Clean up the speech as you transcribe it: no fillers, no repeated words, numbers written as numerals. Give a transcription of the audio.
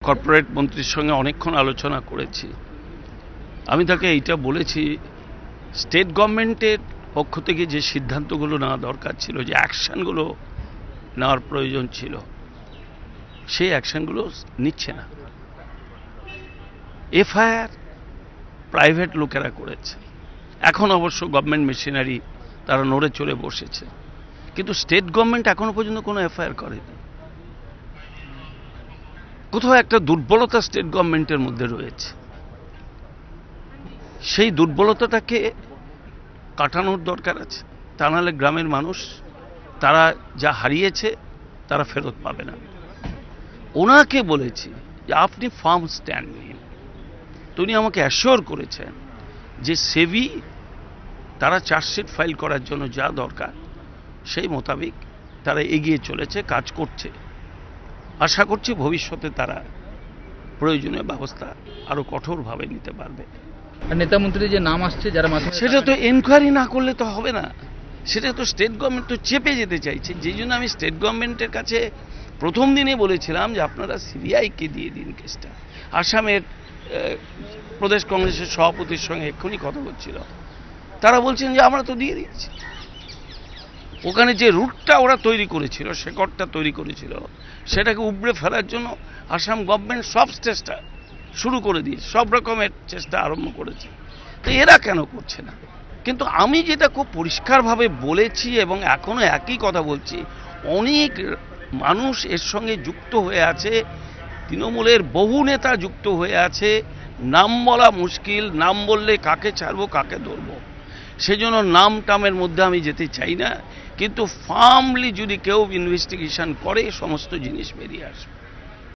Corporate মন্ত্রীর সঙ্গে অনেকক্ষণ আলোচনা করেছি। আমি তাকে এইটা বলেছি, স্টেট গভর্নমেন্টের পক্ষ থেকে যে সিদ্ধান্তগুলো নেওয়া দরকার ছিল, যে অ্যাকশনগুলো নেওয়ার প্রয়োজন ছিল, সেই অ্যাকশনগুলো নিচ্ছে না। এফআইআর প্রাইভেট লোকেরা করেছে, এখন অবশ্য গভর্নমেন্ট মেশিনারি তারা নড়ে চড়ে বসেছে, কিন্তু স্টেট গভর্নমেন্ট এখনো পর্যন্ত কোনো এফআইআর করেনি। কোথাও একটা দুর্বলতা স্টেট গভর্নমেন্টের মধ্যে রয়েছে, সেই দুর্বলতাটাকে কাটানোর দরকার আছে। তা নাহলে গ্রামের মানুষ তারা যা হারিয়েছে তারা ফেরত পাবে না। ওনাকে বলেছি যে আপনি ফার্ম স্ট্যান্ড নিন। উনি আমাকে অ্যাসিওর করেছেন যে সেবি তারা চার্জশিট ফাইল করার জন্য যা দরকার সেই মোতাবেক তারা এগিয়ে চলেছে, কাজ করছে। আশা করছি ভবিষ্যতে তারা প্রয়োজনীয় ব্যবস্থা আরো কঠোরভাবে নিতে পারবে। আর নেতা মন্ত্রীদের যে নাম আসছে যারা মাধ্যমে, সেটা তো এনকোয়ারি না করলে তো হবে না। সেটা তো স্টেট গভর্নমেন্ট তো চেপে যেতে চাইছে। যেই জন্য আমি স্টেট গভর্নমেন্টের কাছে প্রথম দিনে বলেছিলাম যে আপনারা সিবিআইকে দিয়ে দিন কেসটা। আসামের প্রদেশ কংগ্রেসের সভাপতির সঙ্গে এক্ষুনি কথা হচ্ছিল, তারা বলছেন যে আমরা তো দিয়ে দিয়েছি। ওখানে যে রুটটা ওরা তৈরি করেছিল, শেকড়টা তৈরি করেছিল, সেটাকে উপড়ে ফেলার জন্য আসাম গভর্নমেন্ট সব চেষ্টা শুরু করে দিয়েছে, সব রকমের চেষ্টা আরম্ভ করেছে। তো এরা কেন করছে না? কিন্তু আমি যেটা খুব পরিষ্কারভাবে বলেছি এবং এখনো একই কথা বলছি, অনেক মানুষ এর সঙ্গে যুক্ত হয়ে আছে, তৃণমূলের বহু নেতা যুক্ত হয়ে আছে। নাম বলা মুশকিল, নাম বললে কাকে ছাড়বো কাকে ধরবো, সেজন্য নাম টামের মধ্যে আমি যেতে চাই না। কিন্তু ফার্মলি যদি কেউ ইনভেস্টিগেশন করে সমস্ত জিনিস বেরিয়ে আসবে।